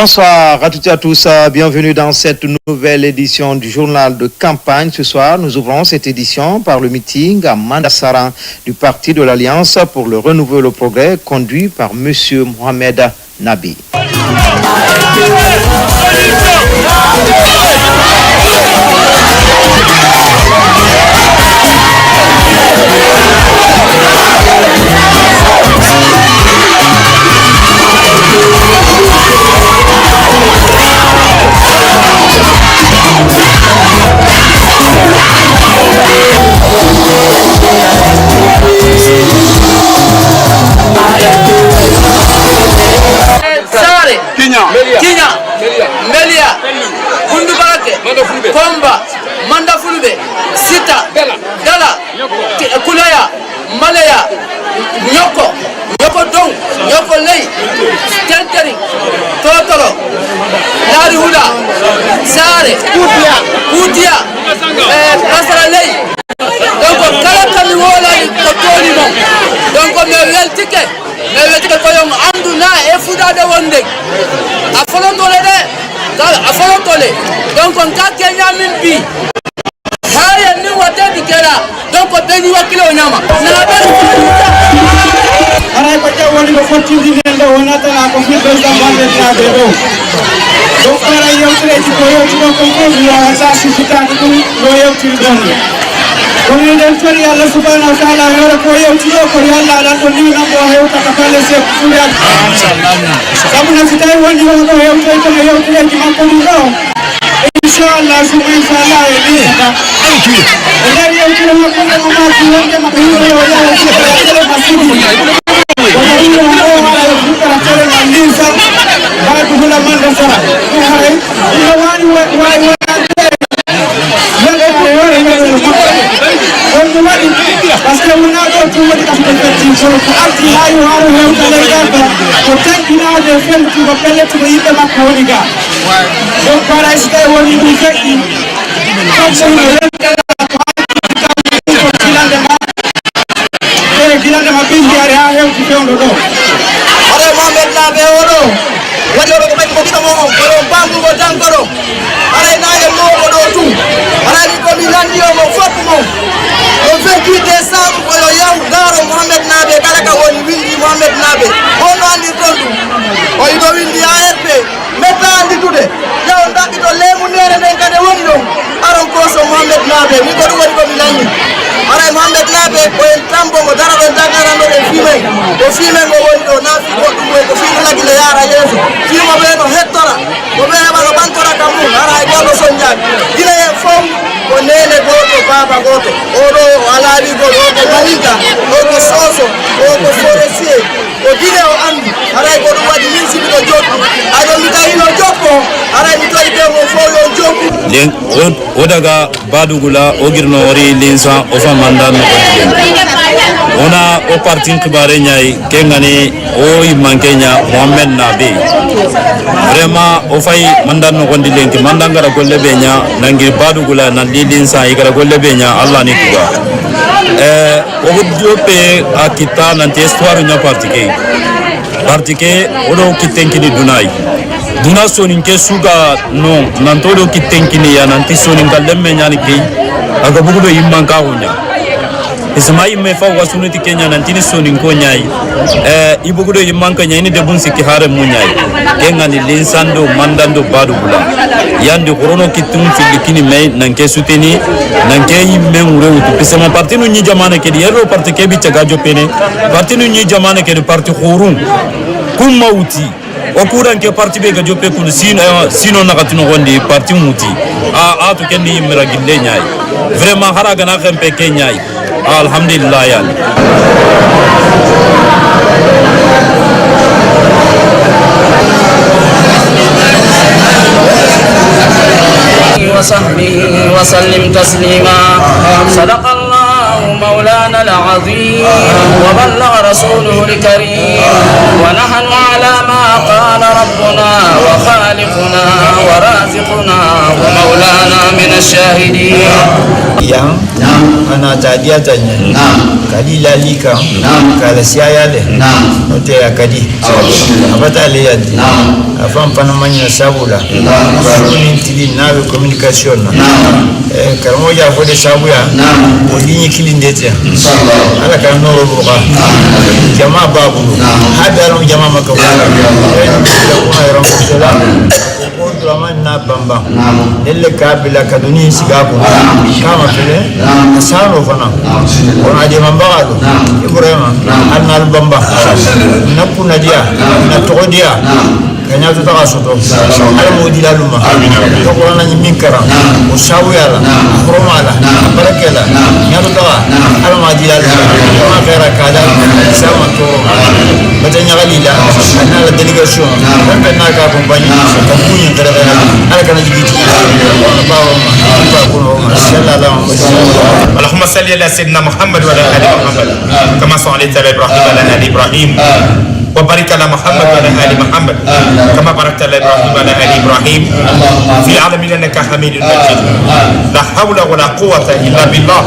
Bonsoir à toutes et à tous, bienvenue dans cette nouvelle édition du journal de campagne. Ce soir, nous ouvrons cette édition par le meeting à Mandassara du Parti de l'Alliance pour le renouveau et le progrès conduit par M. Mohamed Nabi. Kinya, Melia, Kundubarake, Komba, Mandafulube, Sita, Dala, Kulaya, Malaya, Nyoko, Nyoko Dong, Nyoko Lei, Tentering, Totoro, Narihuda, Sare, Kutia, Nasara Lei. Donc, Kalakamiwola, Kotonimo, donc on a eu le ticket. Mais koyong anduna e fuda de wonde afalon tole donc on ka Kenya min bi haya ni wate dikera donc on beni wakilo nyama na ba ara ko jawoni ko fottindi nende wonata na ko fi president bande na be do donc ara yewtre ci ko yewti ko ya sa sifitani ko lo yewti donde Kami dan cari Allah Subhanahu Wa Taala yang ko yewti ko yalla dan ko ni na ko hewta ka fale se fuya sabu na fitai woni ko hewta ko yewti ci makko ni do inshallah inshallah ni ila yewti ko ko ma ko wonde ma ko yo ya ci ko masidi ko ni ko ala fuka tele mandisa ba ko la mandasa ko hay ila wani parce que on a d'autres mots de perspective sur le parti là où on est allé là pour tant de faire tu vas peler tu vas y te makoliga donc para este on y fait qui comme ça le ma bindi ara he tu fais on do are Mohamed Nabe oro wadi oro ko be ko samo ko bambu ko dankoro are na ye mo do tu are ni ko milani yo mo fofu mo le 28 décembre ko yo garo Mohamed Nabe kala ka woni windi Mohamed Nabe ono andi tondu o ido windi ARP meta andi tude yaw ndaki to lemu nere den kade woni do aron ko so Mohamed Nabe ni ko woni ko milani are Mohamed Nabe ko en tambo mo dara do dangara do o fime ngo woni do na fi ko dum ko fime lagi le yara yeso fimo be no hectora ko be ba ko bantora kamu ara ay ko so njaak dina e fom ko nene goto baba goto o do alali go do ko malika o ko soso o ko forestier o dina o andi ara ko do wadi min sibi do jotto ado mi tawi no jokko ara mi tawi be mo fo yo jokku len o daga badugula o girno ori linsa o fa mandan ona o parti kibare nyai kengani o imankenya Mohamed Nabi vraiment o fay mandan no gondi lenki mandangara golle benya nangi badugula nan linsa igara golle benya Allah ni kuba o jope akita nan histoire nya parti ke o do kitenkini dunai duna sonin ke suga no nan to do kitenkini ya nan ti sonin gallemme nyani ke aga bugudo imanka hunya ismai me fa wasunati Kenya nantini sonin ko nyai ibugudo yimanka nyai ni debun sikki hare mu nyai kengani linsando mandando badugula yandi korono kitum filikini me nanke suteni nanke yimme ngure utu pisama parti nu nyi jamana ke yero parti ke bi tagajo pene parti nu nyi jamana ke parti khurun kum mauti okuran ke parti be ga jope kun sino nakatino gondi parti muti a to kendi yimra gille nyai vraiment haraga na kempe ke nyai alhamdulillah yani وصحبه وسلم تسليما صدق الله مولانا العظيم وبلغ رسوله الكريم ونحن على ما قال ربنا وخالقنا ورازقنا ومولانا من الشاهدين ana tadia tanya kadi lalika kala siayale ote akadi abata le yadi afam panamanya sabula ni tili nawe communication karamoja fode sabuya odinyi kilindete ala kan no roba jamaa babu hada ro jamaa makabu kuna yaramsela Raman na bamba elle kabila kaduni sigabu kama vile asano fana ona je mambalo ibrahima anal bamba na kuna dia na todia kanya tutaka soto ala modi la luma to ko na nyimin kara o sawu yala romala barakela nya tutaka ala modi la luma ma kara kada sama to batanya galila ana la delegation ben na ka compagnie ko kunyin kara ala kana jigiti اللهم صل على سيدنا محمد وعلى ال محمد كما صليت على ابراهيم وعلى ال ابراهيم وبارك على محمد وعلى ال محمد كما باركت على ابراهيم وعلى ال ابراهيم في العالمين انك حميد مجيد لا حول ولا قوه الا بالله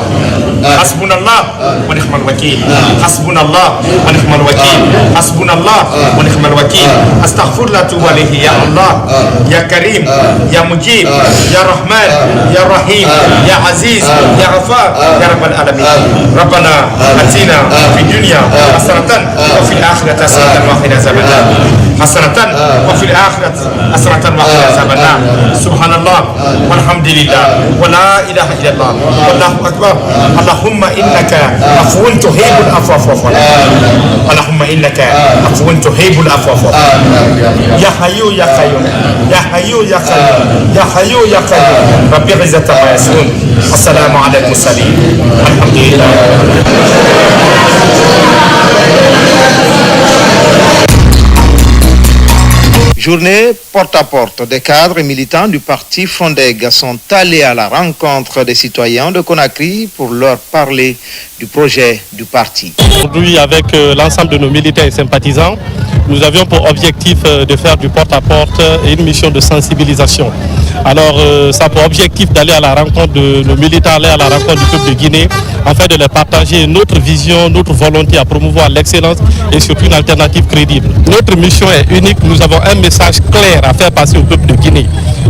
حسبنا الله ونعم الوكيل حسبنا الله ونعم الوكيل حسبنا الله ونعم الوكيل استغفر الله توب عليه يا الله يا كريم يا مجيب يا رحمن يا رحيم يا عزيز يا غفار يا رب العالمين ربنا اتنا في الدنيا حسنه وفي الاخره حسنه وقنا عذاب النار حسنه وفي الاخره حسنه وقنا عذاب النار سبحان الله والحمد لله ولا اله الا الله والله اكبر اللهم انك عفو تحب العفو فاعف عنا اللهم انك عفو تحب العفو فاعف عنا يا حي يا قيوم يا حي يا قيوم يا حي يا قيوم رب العزة عما يصفون والسلام على المرسلين الحمد لله. Journée porte-à-porte. Des cadres et militants du parti Frondeg sont allés à la rencontre des citoyens de Conakry pour leur parler du projet du parti. Aujourd'hui, avec l'ensemble de nos militants et sympathisants, nous avions pour objectif de faire du porte-à-porte et une mission de sensibilisation. Alors, ça a pour objectif d'aller à la rencontre de nos militants, aller à la rencontre du peuple de Guinée, afin de leur partager notre vision, notre volonté à promouvoir l'excellence et surtout une alternative crédible. Notre mission est unique, nous avons un message clair à faire passer au peuple de Guinée.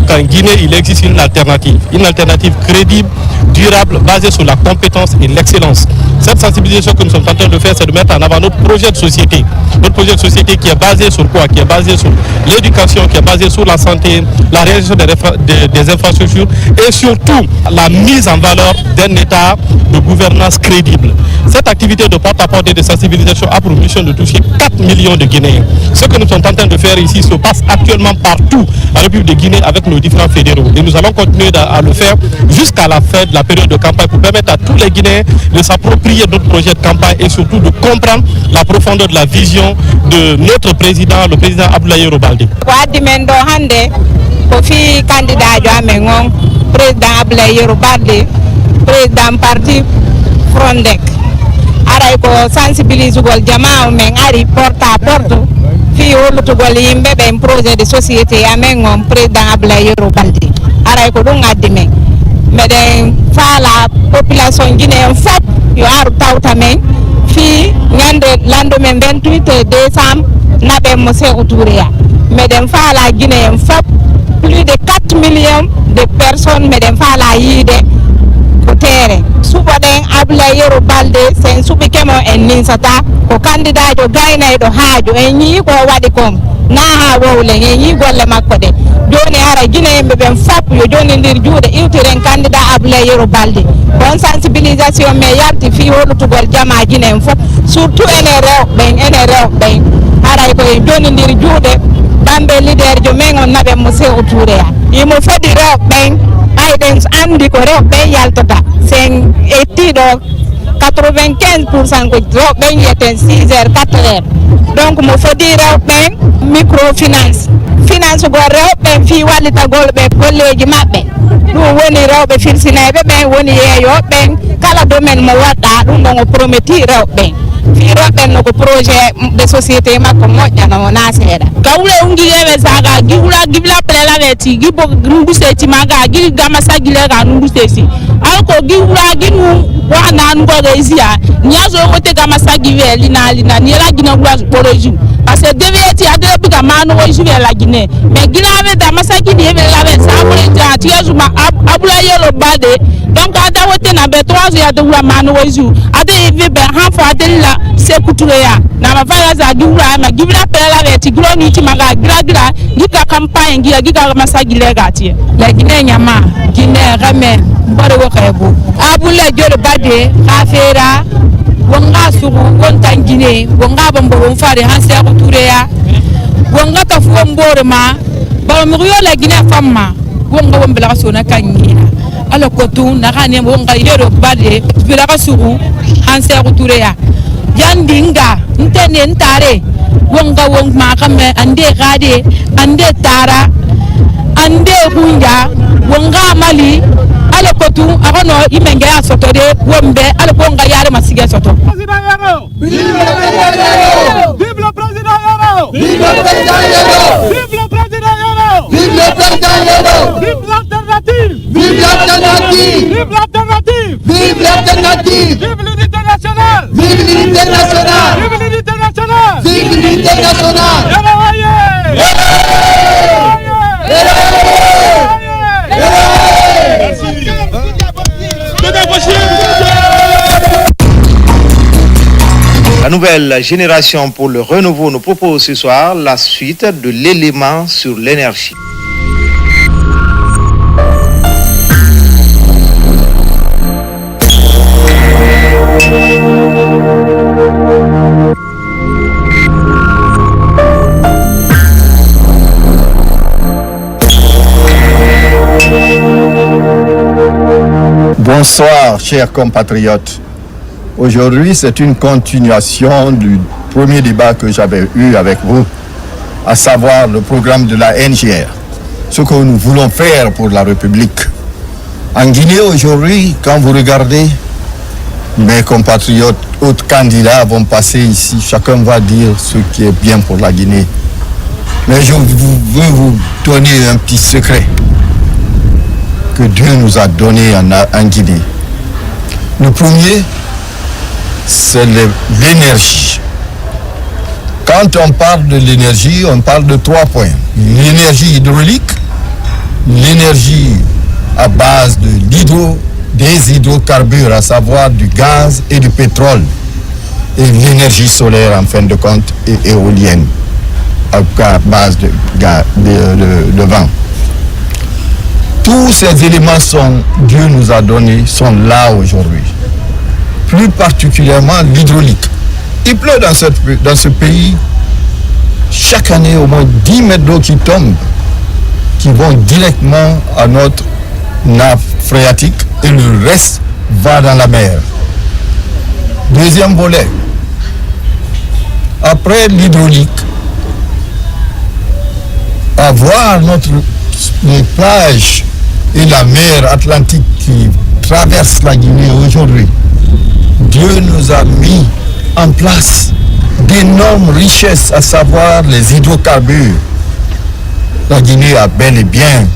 Qu'en Guinée, il existe une alternative crédible, durable, basée sur la compétence et l'excellence. Cette sensibilisation que nous sommes en train de faire, c'est de mettre en avant notre projet de société. Notre projet de société qui est basé sur quoi? Qui est basé sur l'éducation, qui est basé sur la santé, la réalisation des infrastructures et surtout la mise en valeur d'un état de gouvernance crédible. Cette activité de porte-à-porte et de sensibilisation a pour mission de toucher 4 millions de Guinéens. Ce que nous sommes en train de faire ici se passe actuellement partout en République de Guinée avec nos différents fédéraux. Et nous allons continuer à le faire jusqu'à la fin de la période de campagne pour permettre à tous les Guinéens de s'approprier notre projet de campagne et surtout de comprendre la profondeur de la vision de notre président, le président Abdoulaye Robaldi. Kofi candidat jo amengon président Abdoulaye Robaldi président parti Frondeg aray ko sensibiliser gol jamaa men ari porte à porte fi woluto gol yimbe be projet de société amengon président Abdoulaye Robaldi aray ko dum addi men meden fala population guinéen fop yo aru tawta men fi nyande lando men 28 décembre nabe mo se outuria meden fala guinéen fop plus de 4 millions de personnes meden fala yide ko tere subaden Abdoulaye Robaldi sen subi kemo en ninsata ko candidat jo gaynay do haajo en yi ko wadi kom na ha wowle en yi golle makko de joni ara guinéen be fop yo joni ndir juude iwtiren candidat Abdoulaye Robaldi bon sensibilisation me yarti fi wolutugol jama guinéen fop surtout ene rew ben ara ko joni ndir juude bambe leader jo mengon nabe mo se outure ya yimo fadi rew ben ayden andi ko rew ben yaltata sen etido 95% ko rew ben yeten 6h 4h donc mo fadi rew ben microfinance finance go rew ben fi walita gol be kolleji mabbe dum woni rewbe firsinaybe ben woni yeyo ben kala domaine mo wadda dum ngo prometti rew ben fi rewbe no ko projet de société makko mojjana wona seeda gawle ungilebe saga gibla plela beti gibo nguse ti maga gil gama sagile ga nguse si alko giwura ginu wana ngo rezia nyazo ngote kama sagive lina ni la gina gura poroju parce que deveti ade biga manu wo juve la gine mais gina ave da masaki ni eve la ve sa mo ja ti azuma abula yelo bade donc ada wote na be 3 ya de gura manu wo ju ade eve be han fo ade la se kuture ya na ma fa za giwura ma giwura pela la ve ti gro ni ti maga gra gika campagne giga masagi le gati la gine nyama gine game bari wo kaybu abula jolo bade khafera wonga sugu wonta ngine wonga bombo won fare hanse ko tureya wonga ka fu mbore ma ba mo yo la gine famma wonga won bela sona kangina ala ko tu na kane wonga yero bade bela ka sugu hanse ko tureya yandinga ntene ntare wonga won ma kame ande gade ande tara ande hunja wonga mali ala kotu akono imenge ya soto de wombe ala konga yare masige soto. Vive le président Yoro! Vive le président Yoro! Vive le président Yoro! Vive le président Yoro! Vive l'alternative! Vive l'alternative! Vive l'alternative! Vive l'alternative! Vive l'unité nationale! Vive l'unité nationale! Vive l'unité nationale! Vive l'unité nationale! La nouvelle génération pour le renouveau nous propose ce soir la suite de l'élément sur l'énergie. Bonsoir, chers compatriotes. Aujourd'hui, c'est une continuation du premier débat que j'avais eu avec vous, à savoir le programme de la NGR, ce que nous voulons faire pour la République. En Guinée, aujourd'hui, quand vous regardez, mes compatriotes, autres candidats vont passer ici, chacun va dire ce qui est bien pour la Guinée. Mais je veux vous donner un petit secret que Dieu nous a donné en Guinée. Le premier, c'est l'énergie. Quand on parle de l'énergie, on parle de 3 points. L'énergie hydraulique, l'énergie à base des hydrocarbures, à savoir du gaz et du pétrole, et l'énergie solaire en fin de compte et éolienne, à base de vent. Tous ces éléments Dieu nous a donnés, sont là aujourd'hui. Plus particulièrement l'hydraulique. Il pleut dans ce pays chaque année au moins 10 mètres d'eau qui tombent, qui vont directement à notre nappe phréatique et le reste va dans la mer. Deuxième volet. Après l'hydraulique, avoir les plages et la mer Atlantique qui traverse la Guinée aujourd'hui, Dieu nous a mis en place d'énormes richesses, à savoir les hydrocarbures. La Guinée a bel et bien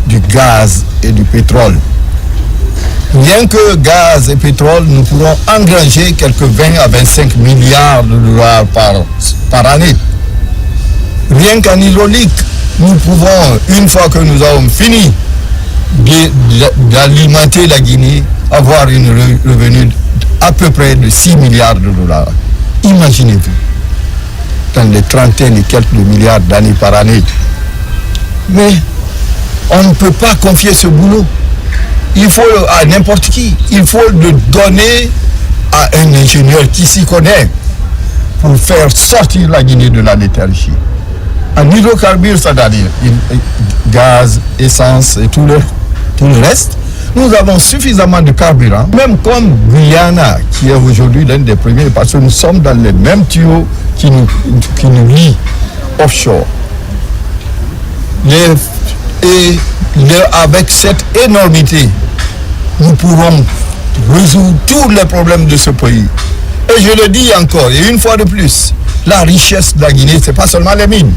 du gaz et du pétrole. Rien que gaz et pétrole, nous pourrons engranger quelques 20 à 25 milliards de dollars par année. Rien qu'en hydraulique, nous pouvons, une fois que nous avons fini d'alimenter la Guinée, avoir un revenu à peu près de 6 milliards de dollars. Imaginez-vous, dans les trentaines et quelques milliards d'années par année. Mais on ne peut pas confier ce boulot. Il faut à n'importe qui. Il faut le donner à un ingénieur qui s'y connaît pour faire sortir la Guinée de la léthargie. En hydrocarbures, c'est-à-dire gaz, essence et tout le reste, nous avons suffisamment de carburant, même comme Guyana, qui est aujourd'hui l'un des premiers, parce que nous sommes dans les mêmes tuyaux qui nous lient offshore. Avec cette énormité, nous pourrons résoudre tous les problèmes de ce pays. Et je le dis encore, et une fois de plus, la richesse de la Guinée, ce n'est pas seulement les mines.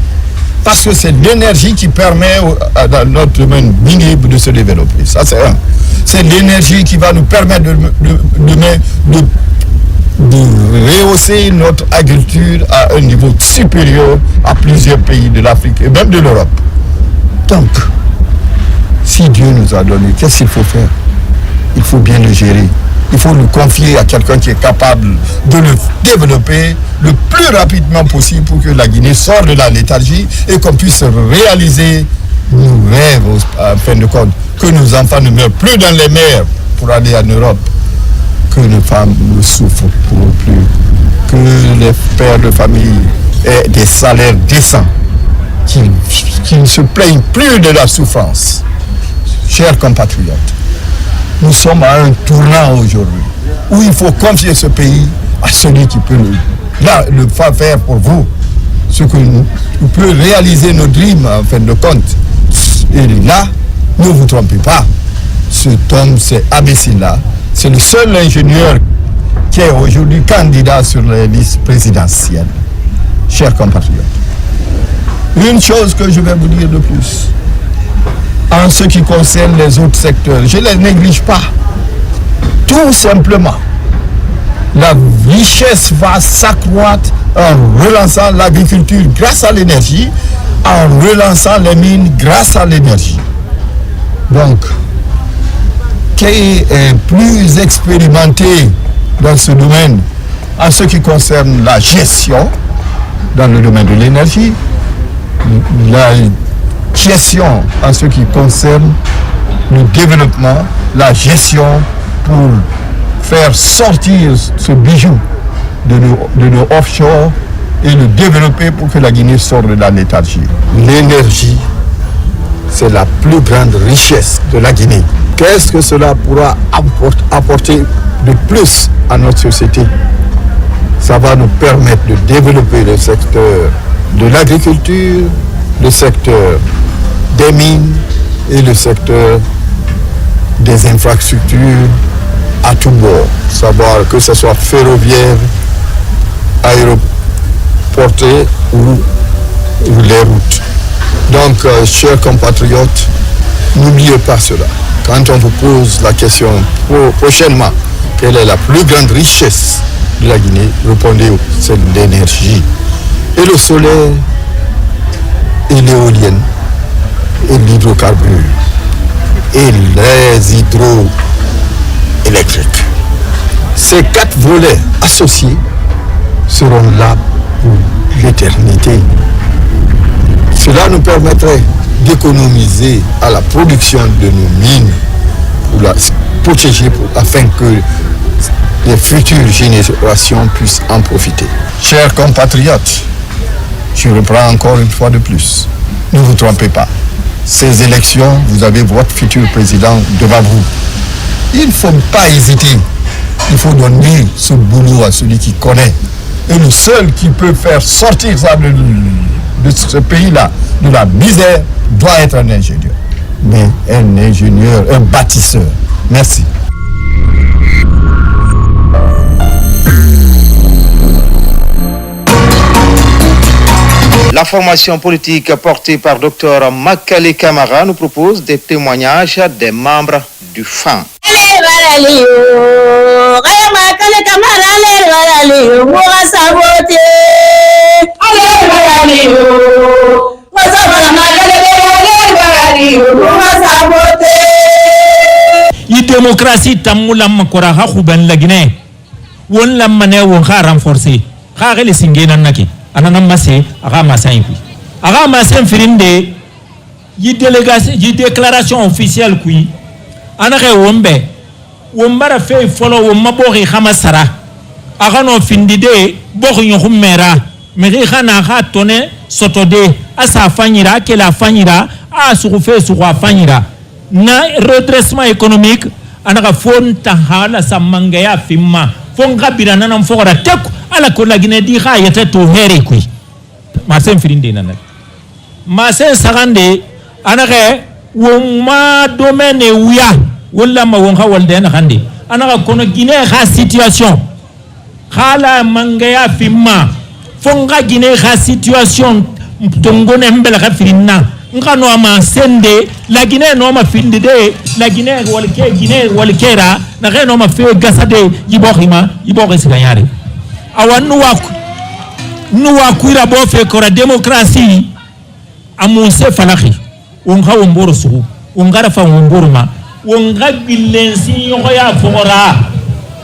Parce que c'est l'énergie qui permet à notre domaine minier de se développer. Ça, c'est un. C'est l'énergie qui va nous permettre de rehausser notre agriculture à un niveau supérieur à plusieurs pays de l'Afrique et même de l'Europe. Donc, si Dieu nous a donné, qu'est-ce qu'il faut faire? Il faut bien le gérer. Il faut le confier à quelqu'un qui est capable de le développer le plus rapidement possible pour que la Guinée sorte de la léthargie et qu'on puisse réaliser nos rêves en fin de compte. Que nos enfants ne meurent plus dans les mers pour aller en Europe. Que nos femmes ne souffrent plus. Que les pères de famille aient des salaires décents. Qu'ils ne se plaignent plus de la souffrance. Chers compatriotes, nous sommes à un tournant aujourd'hui où il faut confier ce pays à celui qui peut le faire pour vous. Ce que nous peut réaliser nos dreams en fin de compte. Et là, ne vous trompez pas. Cet homme, c'est Abessila. C'est le seul ingénieur qui est aujourd'hui candidat sur les listes présidentielles. Chers compatriotes, une chose que je vais vous dire de plus. En ce qui concerne les autres secteurs, je ne les néglige pas. Tout simplement, la richesse va s'accroître en relançant l'agriculture grâce à l'énergie, en relançant les mines grâce à l'énergie. Donc, qui est plus expérimenté dans ce domaine en ce qui concerne la gestion dans le domaine de l'énergie, la gestion en ce qui concerne le développement, la gestion pour faire sortir ce bijou de nos offshore et le développer pour que la Guinée sorte de la léthargie. L'énergie, c'est la plus grande richesse de la Guinée. Qu'est-ce que cela pourra apporter de plus à notre société? Ça va nous permettre de développer le secteur de l'agriculture, le secteur des mines et le secteur des infrastructures à tout bord. Savoir que ce soit ferroviaire, aéroporté ou les routes. Donc, chers compatriotes, n'oubliez pas cela. Quand on vous pose la question prochainement, quelle est la plus grande richesse de la Guinée, répondez, c'est l'énergie. Et le soleil, et l'éolienne, et l'hydrocarbure, et les hydroélectriques. Ces 4 volets associés seront là pour l'éternité. Cela nous permettrait d'économiser à la production de nos mines pour la protéger afin que les futures générations puissent en profiter. Chers compatriotes, je reprends encore une fois de plus. Ne vous trompez pas. Ces élections, vous avez votre futur président devant vous. Il ne faut pas hésiter. Il faut donner ce boulot à celui qui connaît. Et le seul qui peut faire sortir ça de ce pays-là, de la misère, doit être un ingénieur. Mais un ingénieur, un bâtisseur. Merci. La formation politique portée par Dr Makale Camara nous propose des témoignages des membres du FAN. I démocratie tamula makora ha khuban la Guinée won la mané won kha renforcer kha gele singena naki anana masse aga masayipi aga masen firinde yi délégation yi déclaration officielle kui anare wombe wombara fe folo womma bori khamasara aga no findide bori nyoumera meri khana kha toné sotode asa fanyira ke la fanyira a surufe surwa fanyira na redressement économique anaka fonta hala samangaya fimma fonga birana nam fogora tek ala ko la Guinée di kha yete to here kui masen firinde nana masen sagande anaka woma domaine wiya wala ma wonga walde na hande anaka kono Guinée kha situation khala mangaya fimma fonga Guinée kha situation tongone mbela ka firinna ngano ama sende la Guinée no ma finde de la Guinée walke Guinée walkera na reno ma fe gasade yibokhima siganyare awanu waku nuwa kuira bo fe kora démocratie amunse falakhi onga womboro sugu ongara fa womboruma onga bilensi yoya fogora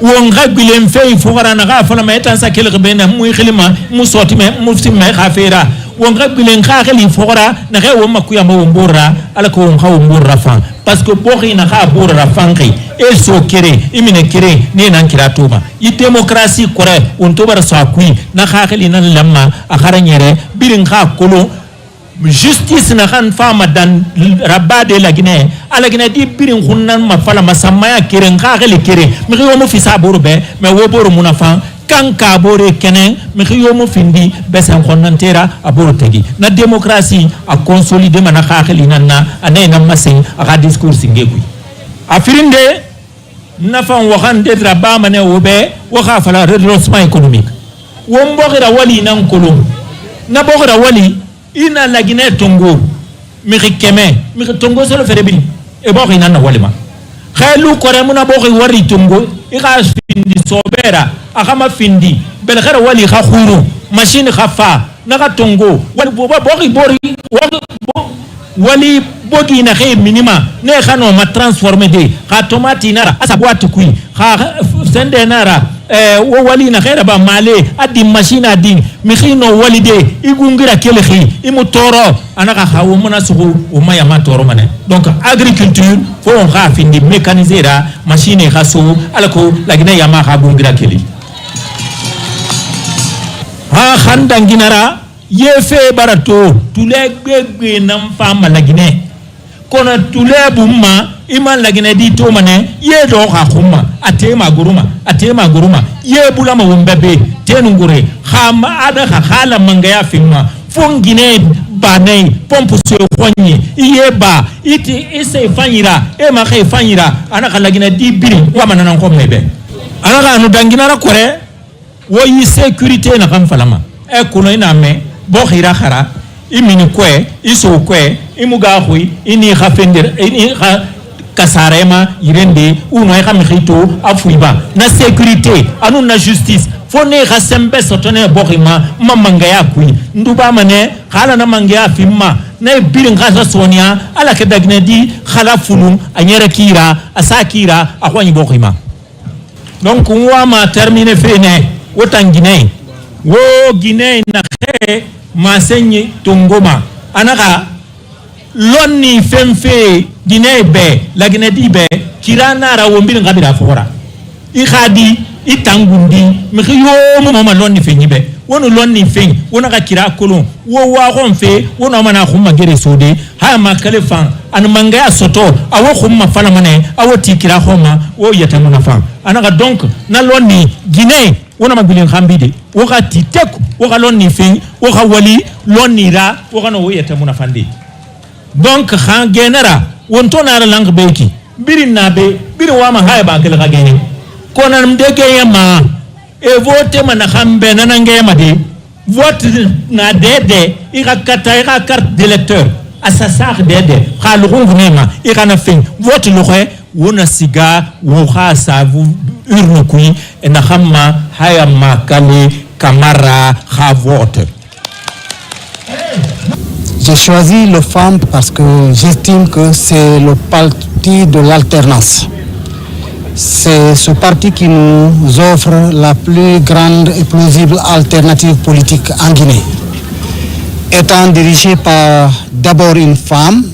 onga bilen fe fogora na ga fala meta sa kele bena mu khilima mu soti me mufti me khafera onga bilen kha khali fogora na ga womma kuya mo wombora ala ko onga wombora fa parce que bori na ga bora fanki e so kere imine kere ne nan kira tuma i démocratie kore on to bar so akui na ga khali nan lamma akhara nyere birin kha kolo justice na kan fama dan rabade la Guinée ala Guinée di birin khunnan ma fala masamaya keren khagele kere mi yo mo fi saboro be me wo boro munafa kan ka bore kenen mi yo mo findi besen khonnan tera aboro tegi na démocratie a consolider mana khageli nanna anay na masin aga discours ngegui afirinde na fan waxande draba mane wo be wo kha fala redressement économique wo mbogira wali nan kolom na bogira wali ina la Guinée tongo miri keme miri tongo solo ferebini e bo ina na walima khailu kore muna bo wari tongo i ga findi sobera akama findi bel khara wali kha khuru machine khafa na ga tongo wali bo bori wali bogi na khay minima ne khano ma transformer de kha tomati nara asa boatu kui kha sende nara wo wali na khaira ba male adi machine adi mikhino walide igungira kelekhi imutoro anaka khawo mona sugu o maya matoro mane donc agriculture fo on kha findi mécaniser machine khaso alako lagina yama kha gungira keli ha khanda nginara yefe barato tulegbegbe nam fama lagine kona tulebumma iman lagine di to mane ye do kha khuma atema guruma ye bulama wombebe tenungure khama ada khala mangaya filma fongine banay pompe se khonye ye ba iti ise fanyira e ma khay fanyira ana khala gina di biri wa manana ko mebe ana ga no dangina kore wo yi sécurité na kam falama e kuno ina me bo khira khara imini kwe iso kwe imuga khui ini khafender ini kha kasarema irende uno ya khito afuiba na sécurité anu na justice fone khasembe sotone bokhima mamanga ya kui nduba mane khala na mangya fimma na birin khasa sonia ala ke dagnedi khala fulum anyere kira asakira akwani bokhima donc on ma terminer fene wotangine wo Guinée na khe masenyi tongoma anaka lonni femfe Guinée be la Guinée di be kirana ra wombin ngabira fora I khadi itangundi miyo mo ma lonni fenyibe wono lonni fen wona ka kira kolon wo wa gonfe wono mana khuma gere sode ha ma kalefan an manga soto awo khuma fala mane awo tikira khoma wo yatamuna fa anaka donc na lonni Guinée wona magbilin khambide wo ka titeku wo ka lonni fen wo ka wali lonni ra wo kana wo yatamuna fandi donc khan genera wonto na la lang beki birin na be birin wa ma haya ba kala ka gene konan mdege yama e vote mana khambe na nange made vote na dede ira kata ira carte d'électeur asasar dede khalu ngnema ira na fin vote lo khe wona siga wo khasa vu urne kui na khamma haya makale kamara kha vote. J'ai choisi le FAM parce que j'estime que c'est le parti de l'alternance. C'est ce parti qui nous offre la plus grande et plausible alternative politique en Guinée. Étant dirigé par d'abord une femme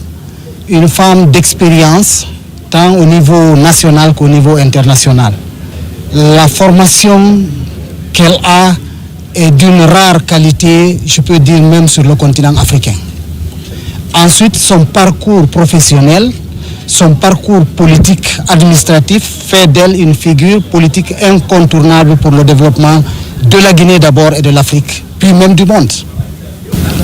d'expérience, tant au niveau national qu'au niveau international. La formation qu'elle a est d'une rare qualité, je peux dire même sur le continent africain. Ensuite, son parcours professionnel, son parcours politique administratif fait d'elle une figure politique incontournable pour le développement de la Guinée d'abord et de l'Afrique, puis même du monde.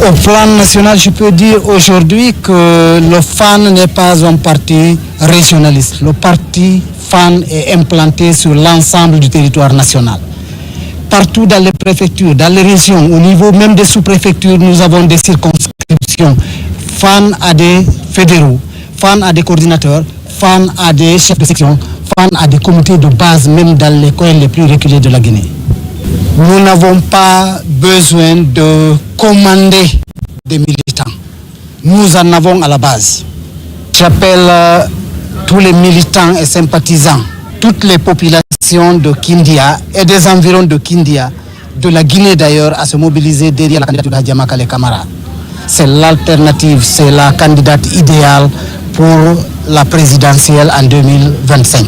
Au plan national, je peux dire aujourd'hui que le FAN n'est pas un parti régionaliste. Le parti FAN est implanté sur l'ensemble du territoire national. partout dans les préfectures, dans les régions, au niveau même des sous-préfectures, nous avons des circonscriptions. Fan à des fédéraux, fan à des coordinateurs, fan à des chefs de section, fan à des comités de base, même dans les coins les plus reculés de la Guinée. Nous n'avons pas besoin de commander des militants. Nous en avons à la base. J'appelle tous les militants et sympathisants, toutes les populations de Kindia et des environs de Kindia, de la Guinée d'ailleurs, à se mobiliser derrière la candidature d'Hadjama Kale Camara. C'est l'alternative, c'est la candidate idéale pour la présidentielle en 2025.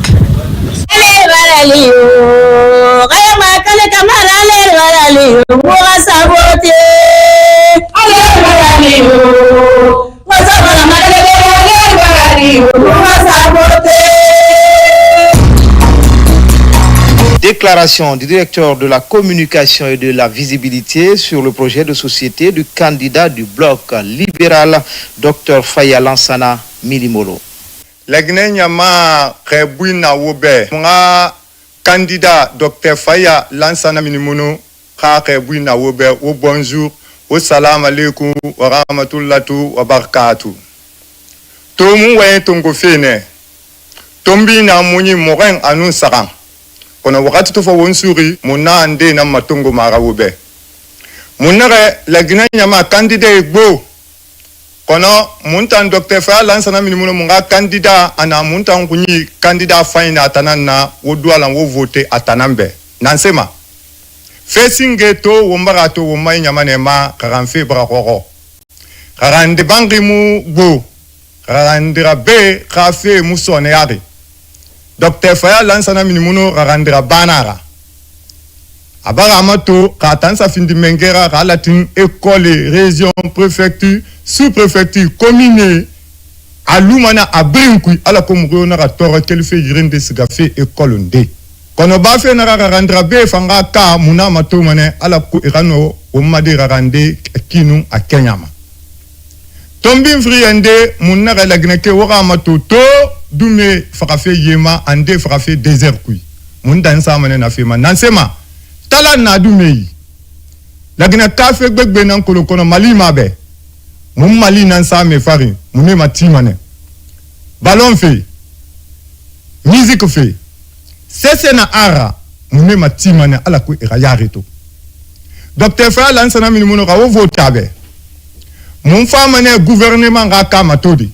Déclaration du directeur de la communication et de la visibilité sur le projet de société du candidat du bloc libéral, Dr Faya Lansana Milimolo. La Guinée Nyama Rebouina Wobe, mon candidat Dr Faya Lansana Milimolo, Rebouina Wobe, au bonjour, au salam alaikum, wa rahmatullahi wa barakatuh. Tomu wa tongo fene, tombi na muni moren anu sarang. Kono wakati tofa wonsuri muna ande na matongo marawobe munare la Guinée nyama candidat egbo kono muntan Dr Faya Lansana Milimolo munga candidat ana muntan kunyi candidat faina atanana wodwala wo voter atanambe nansema fesinge to wombara to womai nyama nema karanfe brakoro karande bangimu go karandira be kafe musone yari Dr Faya Lansana Milimolo rarandira banara abara amato katansa findi mengera relatin école région préfecture sous-préfecture commune alumana abrinkui ala komuro na ratora kelfe yirende sigafe école nde kono ba fe na rarandira be fanga ka muna mato mane ala ko irano o made rarande kinu a Kenyama tombin friende munna la gneke wora mato to dume fakafe yema ande fakafe désert kui mun dan sa mané na fema nansema tala na dume la gna kafe gbegbe nan kolo kono mali mabe mun mali nan sa me fari mun ma timane ballon fe musique fe sese na ara mun ma timane ala ko irayarito Dr Faya Lansana Milimolo ka wo votabe mon femme ne gouvernement raka matodi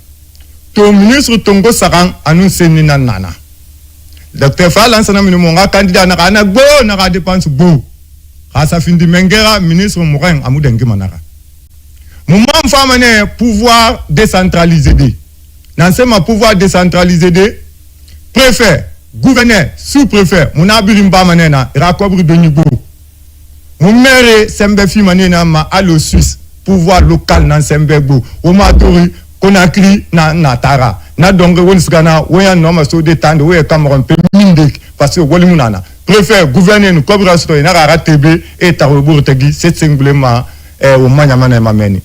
to ministre tongo sarang anu senina nana Dr Faya Lansana Milimolo nga candidat na kana go na ka dépense go asa findi mengera ministre morin amudengi manara mon femme ne pouvoir décentralisé de nansema pouvoir décentralisé de préfet gouverneur sous-préfet mon abirimba manena rakobri de nibo mon maire sembe fi manena ma allo Suisse pouvoir local nan Sembego o matori Conakry na Natara na donge wonsgana woya no ma so de tande woya Cameroun pe minde parce que woli munana préfet gouverneur nous cobra so na rara tebe et tarobour tegi c'est singulièrement o manyamana mameni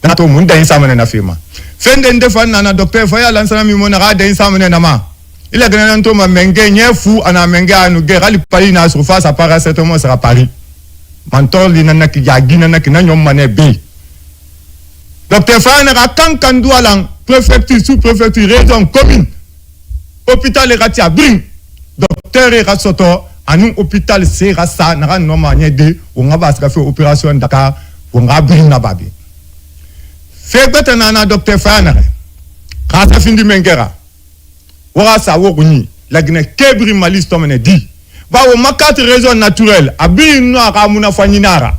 na to mun da insa na fema fende ndefan na Dr Faya Lansana Milimolo na da insa na ma il a gagné to ma menge nyefu ana menge anu gerali pali na surface à part certainement sera Paris mantor li na ki yagina na ki na nyom mané be Dr Faya na kankandu alang préfecture sous-préfecture région commune hôpital Ratia bring docteur Rasoto anu hôpital c'est rasa na no manyede o ngaba ska fait opération Dakar o ngabri na babi fait betana na Dr Faya na rasa findi mengera wora sa woguni la Guinée kebri malis tomene di ba o makati raison naturelle abiri no aka muna faninara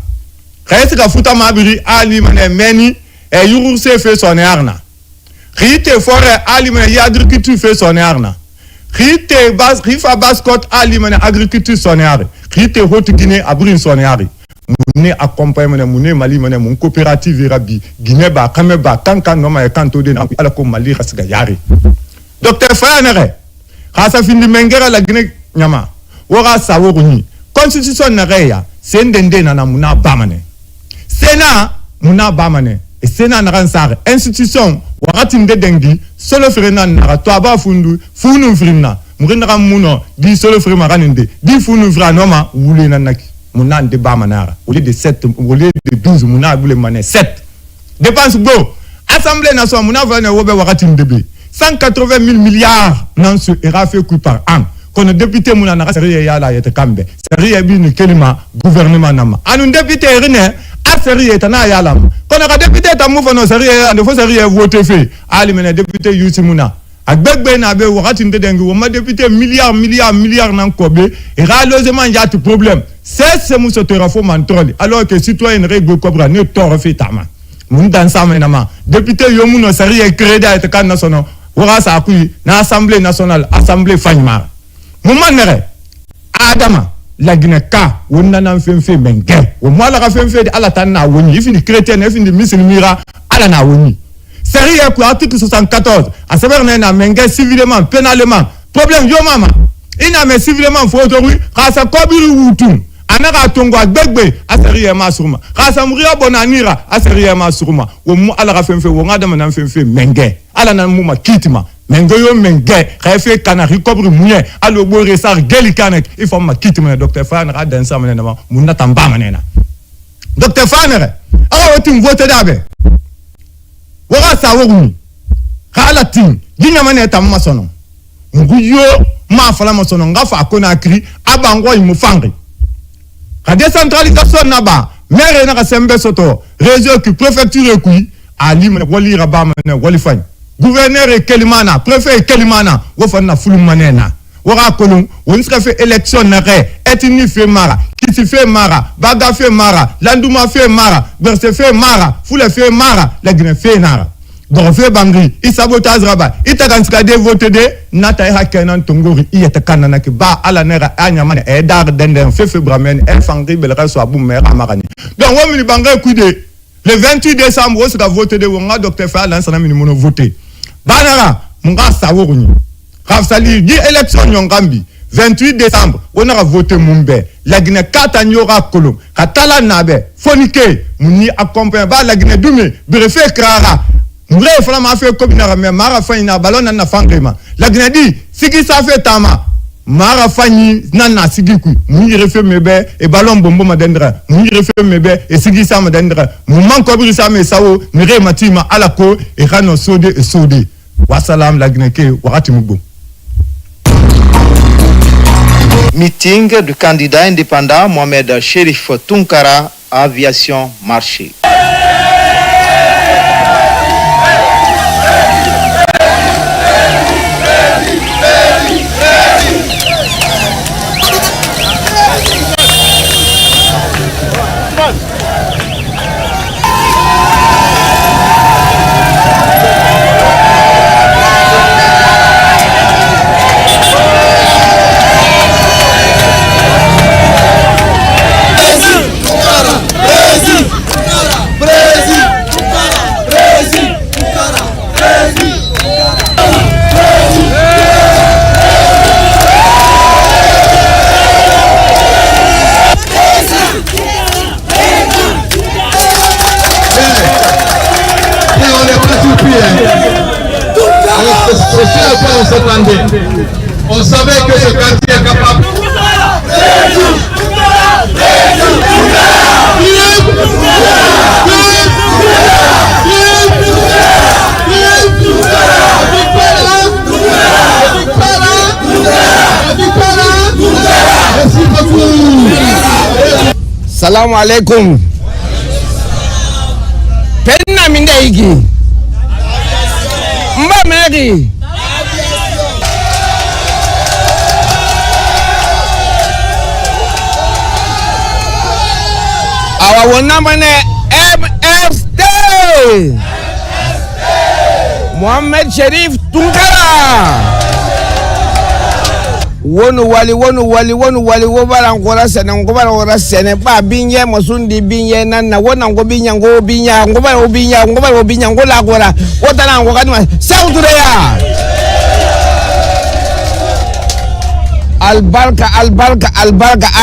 kayesi ka futa mabiri ali mane meni e yuru se fait son arna rite forêt ali mane agriculture fait son arna rite bas rifa bascot ali mane agriculture son arna rite haute Guinée abiri son arna mune accompagnement mune mali mane mon coopérative rabi Guinée ba kameba kankan no ma kanto de na ala ko mali rasga yari Dr Faya nere khasa findi mengera la Guinée nyama wora sawoguni constitution na reya sendende na muna bamane Sénat muna bamane et Sénat na ransare institution wakati ndedengi solo frena na to aba fundu funu frina murinda muno di solo frema kaninde di funu frana ma wule na naki Mouna débat manara. Au lieu de 7, au lieu de 12, Mouna boule mané 7. Dépense go. Assemblée nationale, Mouna va ne wobe wakati ndebe. 180 000 milliards nan se era fait coup par an. Qu'on député Mouna na sérieux ya la yete kambe. Sérieux bi ne kelima gouvernement nama. Anu député rene a sérieux tana ya la. Qu'on a député ta moufa no sérieux ne faut sérieux voter fait. Ali mena député Yusi Mouna. Agbegbe na be wakati ndedengi wo ma député milliards nan kobe et logement y a tout problème. C'est mousso terafo mantroli alors que citoyen règle cobra ne tort fait tama. Moun dan sa menama député yomuno sérieux crédit et kan national wora sa kui na assemblée nationale assemblée fanyma. Mumanere Adama la Guinée-Ka wonna nan femfe menke wo mo la femfe de ala tan na woni ifini chrétien ifini musulmira ala na woni. Sérieux quoi article 74 à savoir na menga civilement pénalement problème yo mama ina me civilement faut aujourd'hui khasa kobiru wutum anaka tongo agbegbe a sérieux ma surma khasa muriya bonanira a sérieux ma surma wo mu ala ga femfe wo ngada man femfe menge ala nan mu makitima mengo yo menge khafe kanari kobru munye alo bo resar gelikanek il faut makitima docteur Fan ra dan sa manena mu natamba manena docteur Fan ara wotim vote dabe wora sa woguni khala tin ginya mane tam masono nguyo ma fala masono ngafa kona kri abango imu fangri ka décentralisation naba maire na sembe soto région qui préfecture kui ali mane wali raba mane wali fany gouverneur e kelimana préfet e kelimana wo fanna fulu manena wora kolon won ska fait élection na re etini fait mara kiti fait mara baga fait mara landuma fait mara berse fait mara fule fait mara la Guinée fait nara donc fait bangri i sabotage raba itaganska de voter de nata ha kenan tongori i yatakanana ki ba ala nera anya mane e dar denden fait bramen el fangri belra so abu mera marani donc wo mini bangre kude le 28 décembre wo sera voter de wonga docteur fa lan sana mini mono voter banara munga sawoguni Rafsali di élection nyongambi 28 décembre on a voté mumbe la Guinée katanyora kolom katala nabe fonike muni accompagné ba la Guinée dume brefe krara mure fala ma fait komina me mara fanyina balona na fangrema la Guinée di sigi sa fait tama mara fanyi nana sigi ku muni refe mebe e balon bombo madendra muni refe mebe e sigi sa madendra mu man ko bi sa me sawo ni re matima alako e khano sode e sode wassalam la Guinée ke wakati mugo. Meeting du candidat indépendant Mohamed Chérif Tounkara, aviation marché. On savait que ce quartier est capable. Salam alaikum. Penna mindeigi. Mba meri. Awawona mane MFD Mohamed Chérif Tounkara wonu wali wobala ngola sene ba binye mosundi binye nana wona ngo binya ngola ngola wotana ngo kanwa sautureya albarka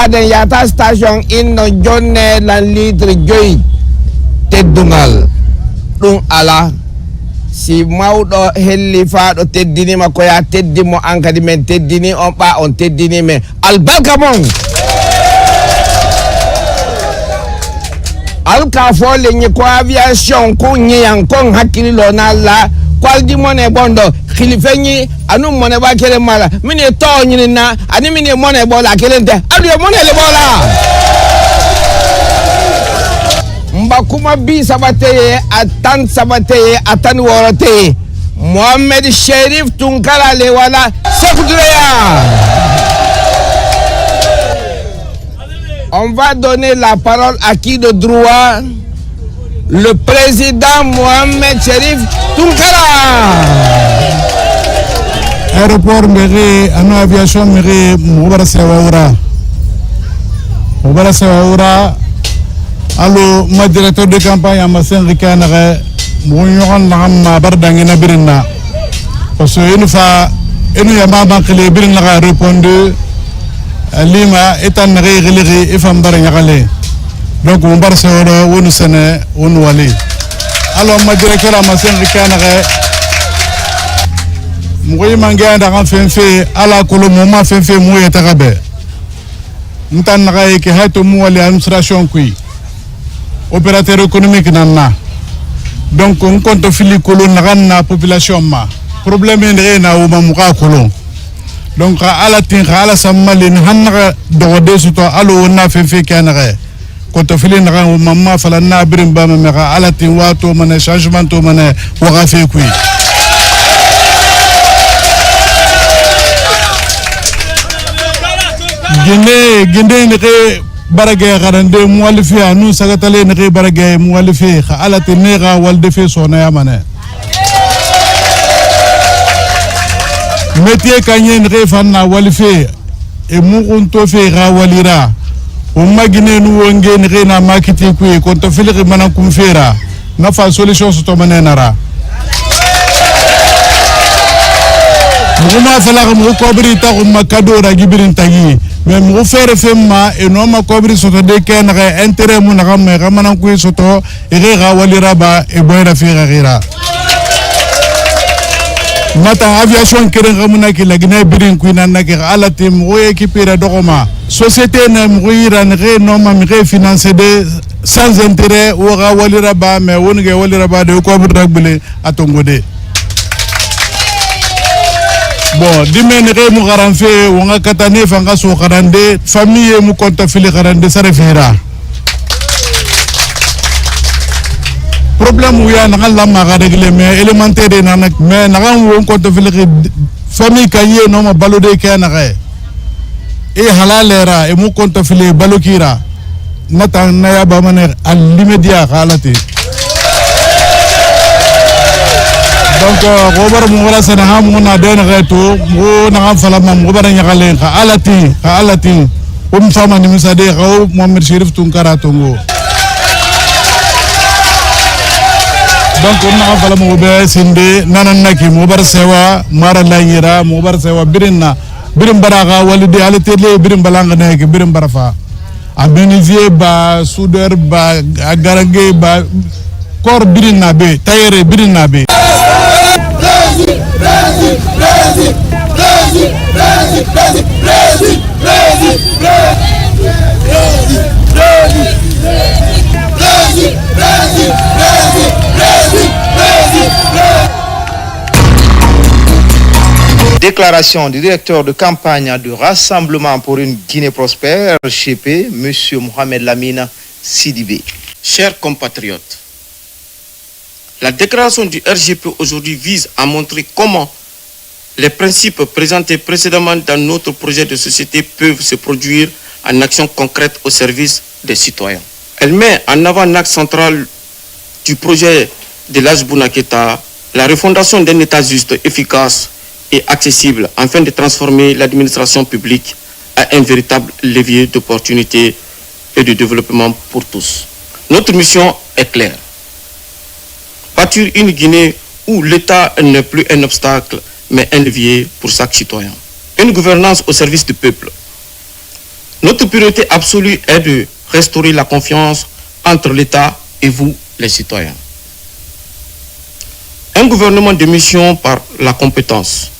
aden yata station inno jonne lan litre joy teddungal dum ala si mawdo helli faado teddini makko ya teddimo ankadi men teddini on ba on teddini men albarka mon alka fo le nye ko aviation ko nye yankon hakili lo na la kwaldi mone bondo khilifenyi anu mone ba kele mala mine to nyini na ani mine mone bola kelente adu mone le bola mbakuma bi sabate atan sabate atan worote Mohamed Cherif Tunkara le wala Sekoudureya. On va donner la parole à qui de droit? Le président Mohamed Cherif Tunkara. Aéroport Méré, Ano Aviation Méré, Moubara Sewaoura. Moubara Sewaoura. Allo, ma directeur de campagne à Massen Rikanare, Mounion Lam Bardangina Birina. Parce que une fois, une yama les Birina a répondu, Lima est en réglé et femme Barangale. Donc, on va se voir où nous sommes, où nous allons. Alors, ma directeur à Massen Rikanare, Moui Manganda a fait à la Colomoma fait Mouya Tarabe. Moutanrae qui a tout mouali administration qui. Opérateur économique nana. Donc on compte fili kolon na population ma. Problème est na ou mamuka kolon. Donc ala tin ala samali hanna dogode suto alo na fefe kanare. Compte fili na ou mamma fala na birimba mera ala tin wato mané changement to mané waga fe kui. Gende ne baragay garande mualifi anu sagatale ne baragay mualifi kha ala tenera wal defe sona yamane métier kanye ne fanna walifi e mukunto fe ra walira o magine nu wonge ne na makiti ku ko to fili manan kum fera na fa solution to manenara Muma fala ko kobri ta ko makado ra gibirin tagi mais mo fere femma e no ma kobri soto de ken re intérêt mu na me ramana ko soto e ga walira ba e boyra fi gira mata aviation kere ramuna ki la gine birin ku nan nak ala tim o équipé dokoma société na mo iran re no ma mi financer de sans intérêt o ga walira ba mais won ge walira ba de kobri ragbele atongode bon dimene re mu garanfe wonga katane fanga so garande famille mu konta fili garande sare fera problème wu ya na la ma ga régler mais élémentaire na nak mais na ngam won konta fili famille kaye no ma balode ke na re e halalera e mu konta fili balokira nata na ya ba maner al l'immédiat halati donc gobar mo wala sana ha mo na den reto mo na fala mo gobar nya galen ka alati fama ni misade ko Mohamed Cherif Tunkara tongo donc on na fala mo be sinde nanan naki mo bar sewa mara layira mo bar sewa birim baraga walide alate le birim balanga nek birim barafa abenivier ba soudeur ba garange ba kor birin nabe tayere birin nabe Déclaration du directeur de campagne du Rassemblement pour une Guinée prospère, RGP, M. Mohamed Lamine Sidibé. Chers compatriotes, la déclaration du RGP aujourd'hui vise à montrer comment les principes présentés précédemment dans notre projet de société peuvent se produire en action concrète au service des citoyens. Elle met en avant un axe central du projet de l'Aj Bounaketa, la refondation d'un État juste, efficace et accessible afin de transformer l'administration publique à un véritable levier d'opportunité et de développement pour tous. Notre mission est claire. Bâtir une Guinée où l'État n'est plus un obstacle, mais un levier pour chaque citoyen. Une gouvernance au service du peuple. Notre priorité absolue est de restaurer la confiance entre l'État et vous, les citoyens. Un gouvernement de mission par la compétence.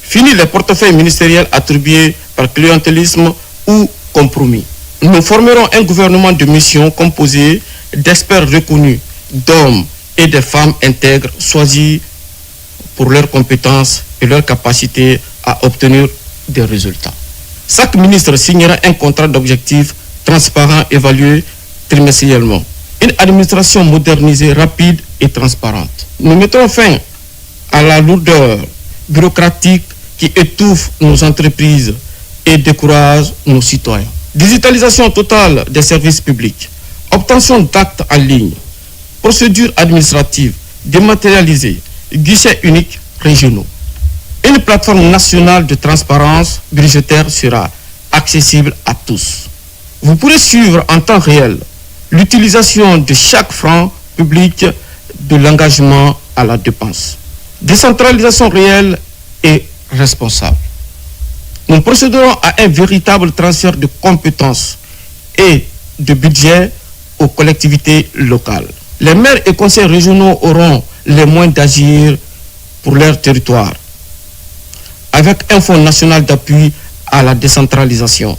Fini les portefeuilles ministériels attribués par clientélisme ou compromis. Nous formerons un gouvernement de mission composé d'experts reconnus, d'hommes et de femmes intègres choisis pour leurs compétences et leur capacité à obtenir des résultats. Chaque ministre signera un contrat d'objectifs transparent évalué trimestriellement. Une administration modernisée, rapide et transparente. Nous mettrons fin à la lourdeur bureaucratique qui étouffe nos entreprises et décourage nos citoyens. Digitalisation totale des services publics, obtention d'actes en ligne, procédures administratives dématérialisées, guichets uniques régionaux. Une plateforme nationale de transparence budgétaire sera accessible à tous. Vous pourrez suivre en temps réel l'utilisation de chaque franc public de l'engagement à la dépense. Décentralisation réelle et responsable. Nous procéderons à un véritable transfert de compétences et de budget aux collectivités locales. Les maires et conseils régionaux auront les moyens d'agir pour leur territoire, avec un fonds national d'appui à la décentralisation.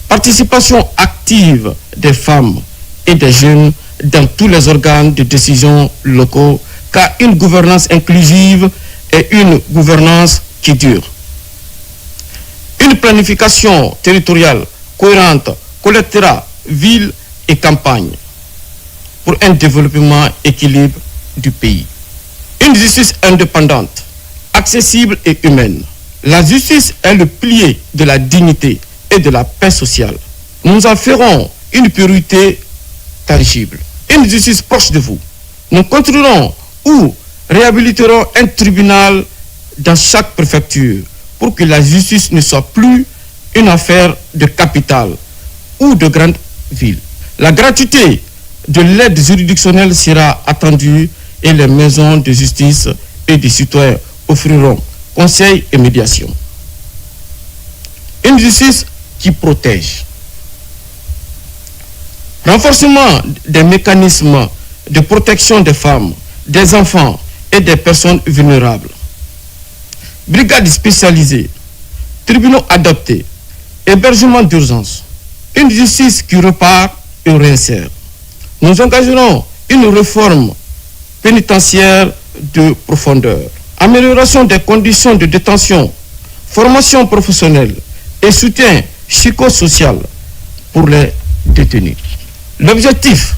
Participation active des femmes et des jeunes dans tous les organes de décision locaux, car une gouvernance inclusive est une gouvernance qui dure. Une planification territoriale cohérente collectera ville et campagne pour un développement équilibré du pays. Une justice indépendante, accessible et humaine. La justice est le pilier de la dignité et de la paix sociale. Nous en ferons une priorité tangible. Une justice proche de vous. Nous construirons ou réhabiliterons un tribunal dans chaque préfecture pour que la justice ne soit plus une affaire de capitale ou de grande ville. La gratuité de l'aide juridictionnelle sera attendue et les maisons de justice et des citoyens offriront conseil et médiation. Une justice qui protège. Renforcement des mécanismes de protection des femmes, des enfants et des personnes vulnérables. Brigades spécialisées, tribunaux adaptés, hébergement d'urgence. Une justice qui repart et réinsère. Nous engagerons une réforme pénitentiaire de profondeur. Amélioration des conditions de détention, formation professionnelle et soutien psychosocial pour les détenus. L'objectif,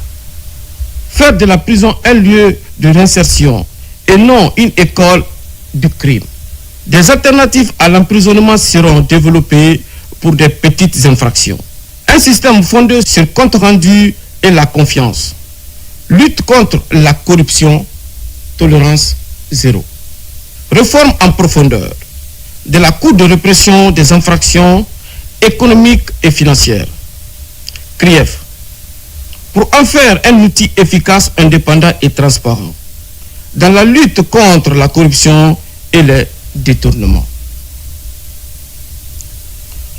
faire de la prison un lieu de réinsertion et non une école du crime. Des alternatives à l'emprisonnement seront développées pour des petites infractions. Un système fondé sur compte rendu et la confiance. Lutte contre la corruption, tolérance zéro. Réforme en profondeur de la Cour de répression des infractions économiques et financières. CRIEF. Pour en faire un outil efficace, indépendant et transparent dans la lutte contre la corruption et les détournements.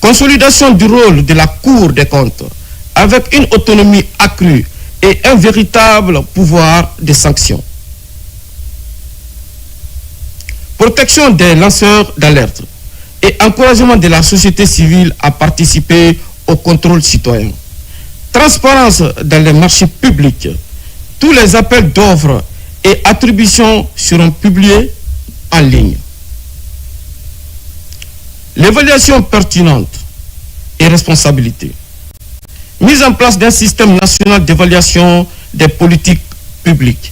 Consolidation du rôle de la Cour des comptes avec une autonomie accrue et un véritable pouvoir de sanction. Protection des lanceurs d'alerte et encouragement de la société civile à participer au contrôle citoyen. Transparence dans les marchés publics. Tous les appels d'offres et attributions seront publiés en ligne. L'évaluation pertinente et responsabilité. Mise en place d'un système national d'évaluation des politiques publiques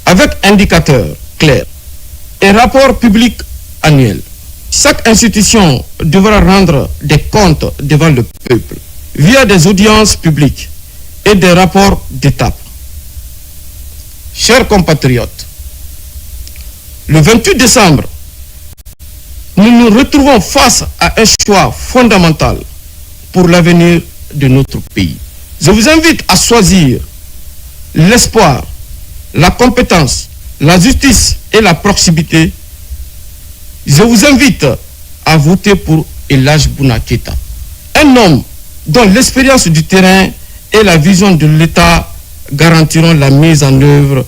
avec indicateurs clairs et rapports publics annuels. Chaque institution devra rendre des comptes devant le peuple via des audiences publiques et des rapports d'étape. Chers compatriotes, le 28 décembre, nous nous retrouvons face à un choix fondamental pour l'avenir de notre pays. Je vous invite à choisir l'espoir, la compétence, la justice et la proximité. Je vous invite à voter pour Elhadji Bouna Keïta, un homme dont l'expérience du terrain et la vision de l'État garantiront la mise en œuvre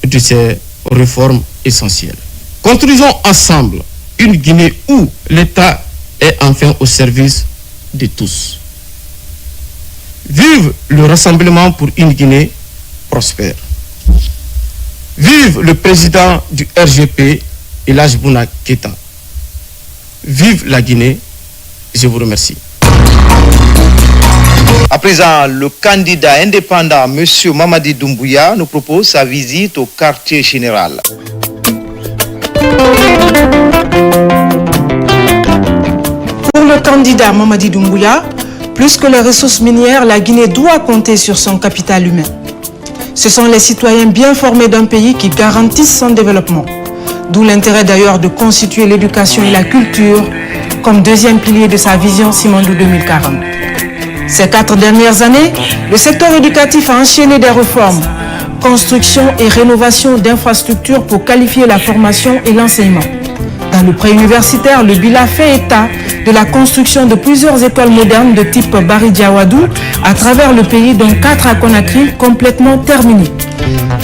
de ces réformes essentielles. Construisons ensemble une Guinée où l'État est enfin au service de tous. Vive le Rassemblement pour une Guinée prospère. Vive le président du RGP, Elhadji Bouna Keïta. Vive la Guinée. Je vous remercie. À présent, le candidat indépendant, M. Mamadi Doumbouya, nous propose sa visite au quartier général. Pour le candidat Mamadi Doumbouya, plus que les ressources minières, la Guinée doit compter sur son capital humain. Ce sont les citoyens bien formés d'un pays qui garantissent son développement. D'où l'intérêt d'ailleurs de constituer l'éducation et la culture comme deuxième pilier de sa vision Simandou 2040. Ces 4 dernières années, le secteur éducatif a enchaîné des réformes, construction et rénovation d'infrastructures pour qualifier la formation et l'enseignement. Dans le préuniversitaire, le bilan fait état de la construction de plusieurs écoles modernes de type Bari Diawadou à travers le pays, dont 4 à Conakry, complètement terminées.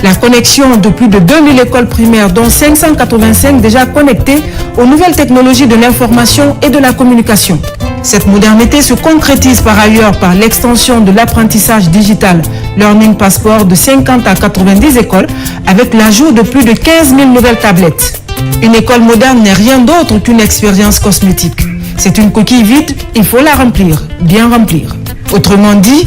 La connexion de plus de 2000 écoles primaires, dont 585 déjà connectées aux nouvelles technologies de l'information et de la communication. Cette modernité se concrétise par ailleurs par l'extension de l'apprentissage digital Learning Passport de 50 à 90 écoles avec l'ajout de plus de 15 000 nouvelles tablettes. Une école moderne n'est rien d'autre qu'une expérience cosmétique. C'est une coquille vide, il faut la remplir, bien remplir. Autrement dit,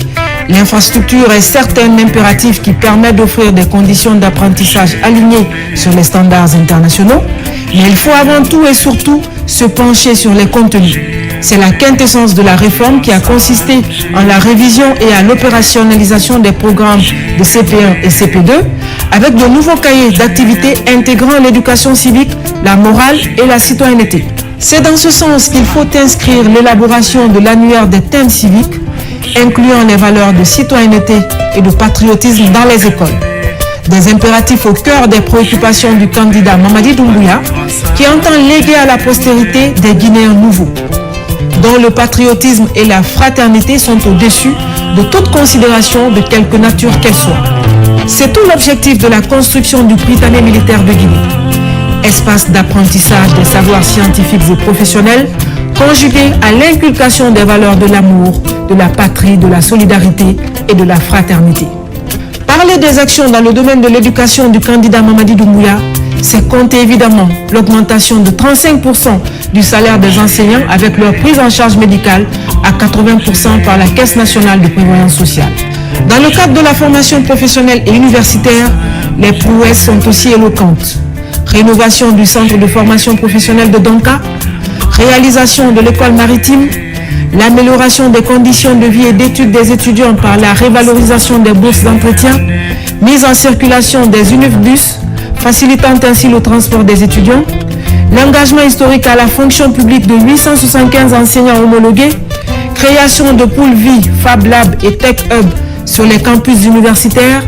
l'infrastructure est certes un impératif qui permet d'offrir des conditions d'apprentissage alignées sur les standards internationaux, mais il faut avant tout et surtout se pencher sur les contenus. C'est la quintessence de la réforme qui a consisté en la révision et à l'opérationnalisation des programmes de CP1 et CP2 avec de nouveaux cahiers d'activités intégrant l'éducation civique, la morale et la citoyenneté. C'est dans ce sens qu'il faut inscrire l'élaboration de l'annuaire des thèmes civiques, incluant les valeurs de citoyenneté et de patriotisme dans les écoles. Des impératifs au cœur des préoccupations du candidat Mamadi Doumbouya, qui entend léguer à la postérité des Guinéens nouveaux, dont le patriotisme et la fraternité sont au-dessus de toute considération de quelque nature qu'elle soit. C'est tout l'objectif de la construction du Prytanée militaire de Guinée. Espace d'apprentissage des savoirs scientifiques et professionnels, conjugué à l'inculcation des valeurs de l'amour, de la patrie, de la solidarité et de la fraternité. Parler des actions dans le domaine de l'éducation du candidat Mamadi Doumbouya, c'est compter évidemment l'augmentation de 35% du salaire des enseignants avec leur prise en charge médicale à 80% par la Caisse nationale de prévoyance sociale. Dans le cadre de la formation professionnelle et universitaire, les prouesses sont aussi éloquentes. Rénovation du centre de formation professionnelle de Donka, réalisation de l'école maritime, l'amélioration des conditions de vie et d'études des étudiants par la révalorisation des bourses d'entretien, mise en circulation des UNIFBus, facilitant ainsi le transport des étudiants, l'engagement historique à la fonction publique de 875 enseignants homologués, création de pôles vie, Fab Lab et Tech Hub sur les campus universitaires,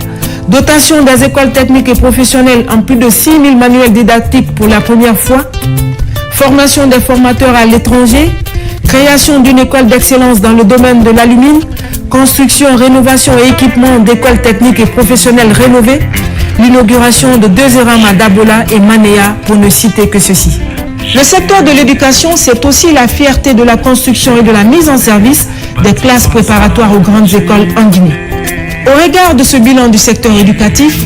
dotation des écoles techniques et professionnelles en plus de 6 000 manuels didactiques pour la première fois, formation des formateurs à l'étranger, création d'une école d'excellence dans le domaine de l'alumine, construction, rénovation et équipement d'écoles techniques et professionnelles rénovées, l'inauguration de 2 ERAM à Dabola et Manéa pour ne citer que ceci. Le secteur de l'éducation, c'est aussi la fierté de la construction et de la mise en service des classes préparatoires aux grandes écoles en Guinée. Au regard de ce bilan du secteur éducatif,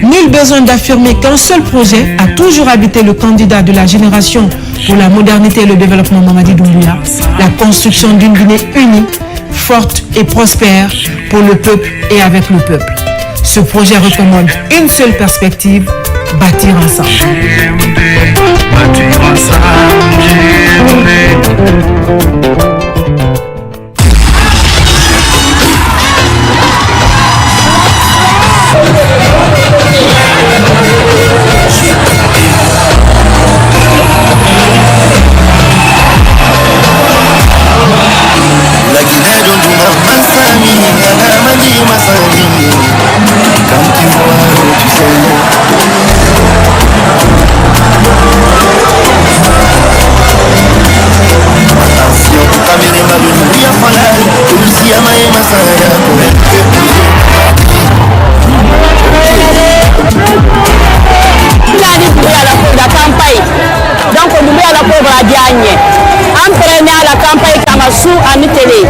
nul besoin d'affirmer qu'un seul projet a toujours habité le candidat de la génération pour la modernité et le développement Mamadi Doumbouya, la construction d'une Guinée unie, forte et prospère pour le peuple et avec le peuple. Ce projet recommande une seule perspective, bâtir ensemble. Bâtir Entraîné à la campagne Kamassou à Mitélé.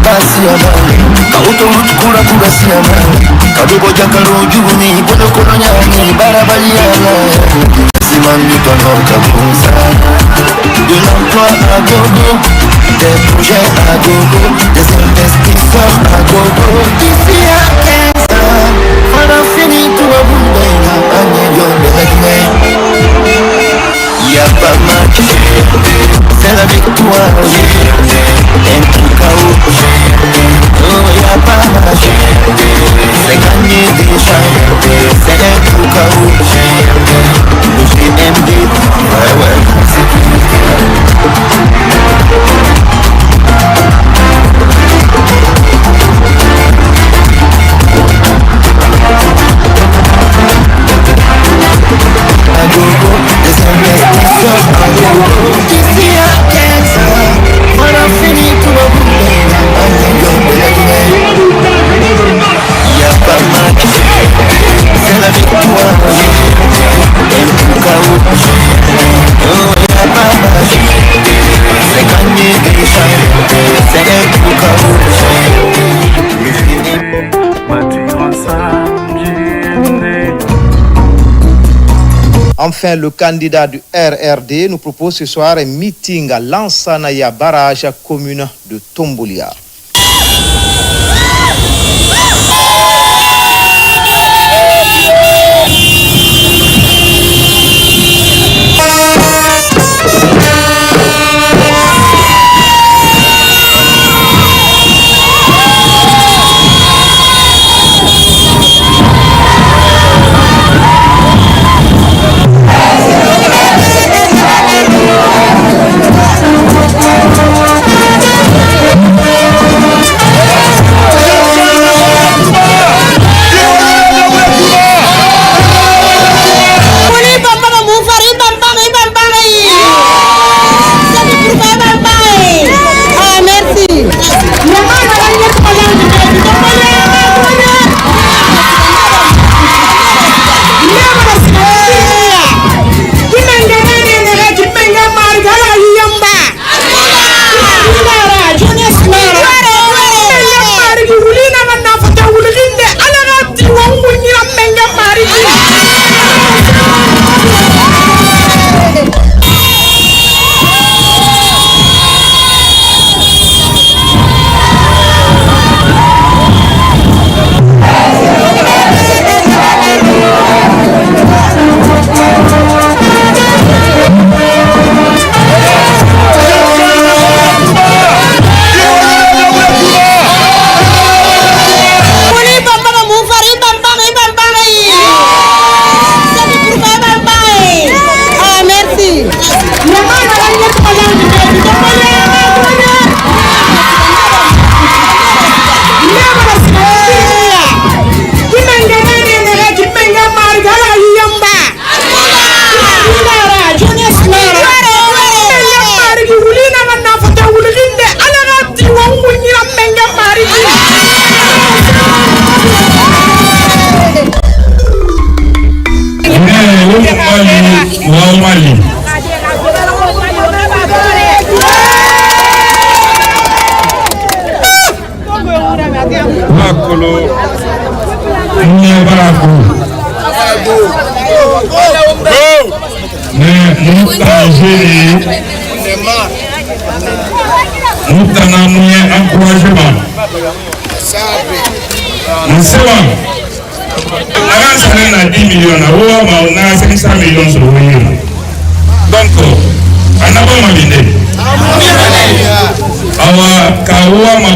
basi amani Kauto kura kura si amani Kadogo jakalo juni Bono kono nyani Barabali amani Simani tono kabusa De l'emploi à gogo Des projets à gogo Des investisseurs à gogo Ici à Kenza Fana fini tout à Bundena Anye yon de regme Y'a pas match C'est la victoire En tout cas oh y'a pas match C'est gagné déjà C'est un tout cas Le GMD ouais sécurité Enfin, le candidat du RRD nous propose ce soir un meeting à Lansanaya Barrage, commune de Tombolia.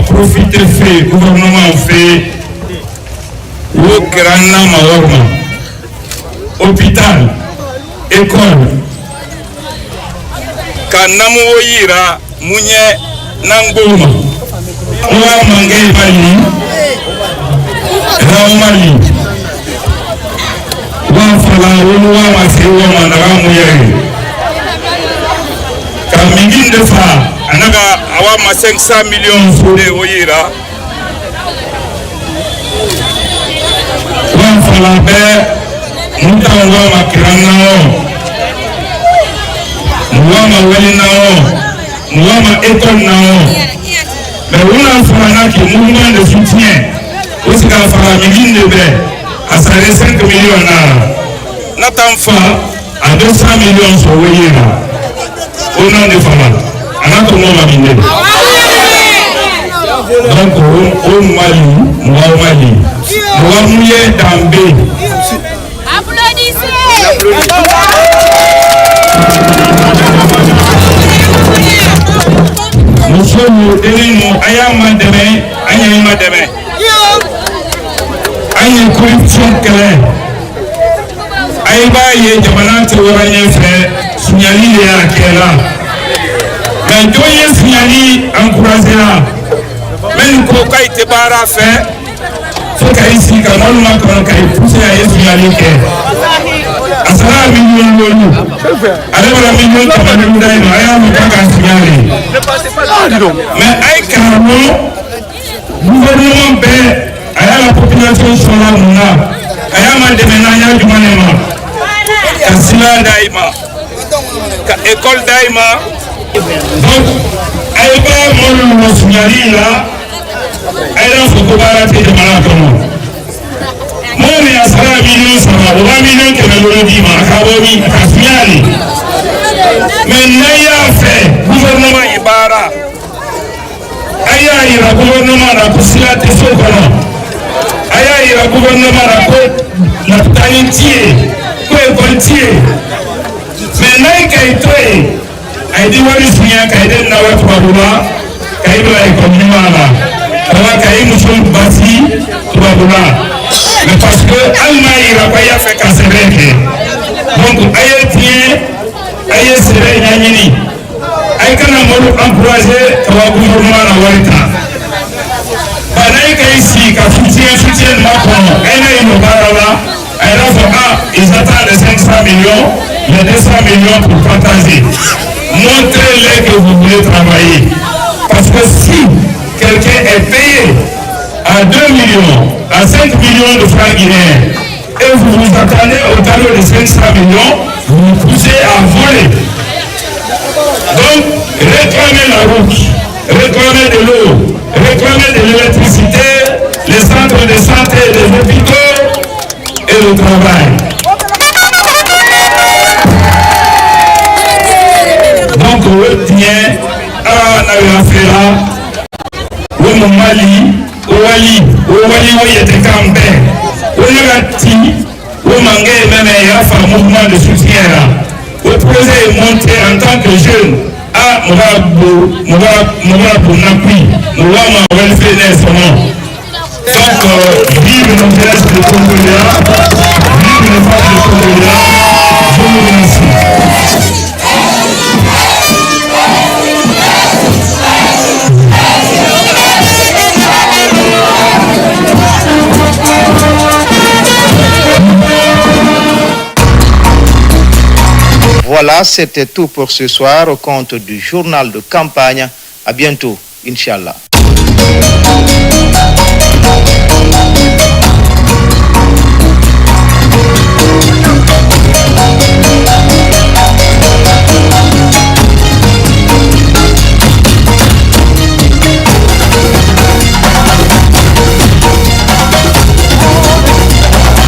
Profiter fait gouvernement fait au Kerana Maorma hôpital école kanamu woyira munye nangoma wa mangei mali raumali wa fala wa masiwa manaramu yeye kaminginde fa anaga awama 500 millions de woyira wa fala be mutawa makiranao muwama weli nao muwama ekol nao Mais on a fait un mouvement de soutien. Aussi, quand on a fait une à 5 millions Nathan à 200 millions sur le au nom des femmes. Donc, au Mali, moi au Mali, moi mouillé d'Ambé. Nous sommes nous ayama demain, ayama demain. Aïe corruption claire. Aïe baye jamana te waranye fait signali les akela. Mais doye signali encourager là. Même ko kay te bara fait. Faut kay si ka maluma ko kay pousser à signali ke. Asara million lolu. Ale wala million ko ba ndu dai no ayama ka signali. Mais aïe carrément gouvernement be aya la population sona muna aya ma demenanya jumanema ka sila daima ka école daima donc ay ba molu no signali la ay la ko bara te jamana kono mo ni asara million sama o million ke melo di ma ka bo mi ka signali mais naya fait gouvernement ibara aya ira gouvernement na kusila te sokono aya ira gouvernement la côte la talentier quoi voltier mais là kay toy ay di wari sunya kay dem na wat babula kay bla économie la ala kay musul basi babula mais parce que alma ira pas ya fait casser donc aya tie aya sere nyanyini ay kana molu encourager ka gouvernement la warita ici, quand soutien Macron, ils attendent les 500 millions, les 200 millions pour partager. Montrez-les que vous voulez travailler. Parce que si quelqu'un est payé à 2 millions, à 5 millions de francs guinéens, et vous vous attendez au tableau de 500 millions, vous vous poussez à voler. Donc, réclamez la route, réclamez de l'eau, réclamer de l'électricité, les centres de santé, les hôpitaux et le travail. Donc, on tient à Nagafera, au Mali, au Wali, où il était campé, au Nagati, au Mangé, même il y a un mouvement de soutien là. Au projet est monté en tant que jeune. Ah, pour Napui, nous allons welfare son nom. Donc, vive nos villages de Congolia, vive les femmes de Congolia, je vous remercie. Voilà, c'était tout pour ce soir au compte du journal de campagne. À bientôt, Inch'Allah.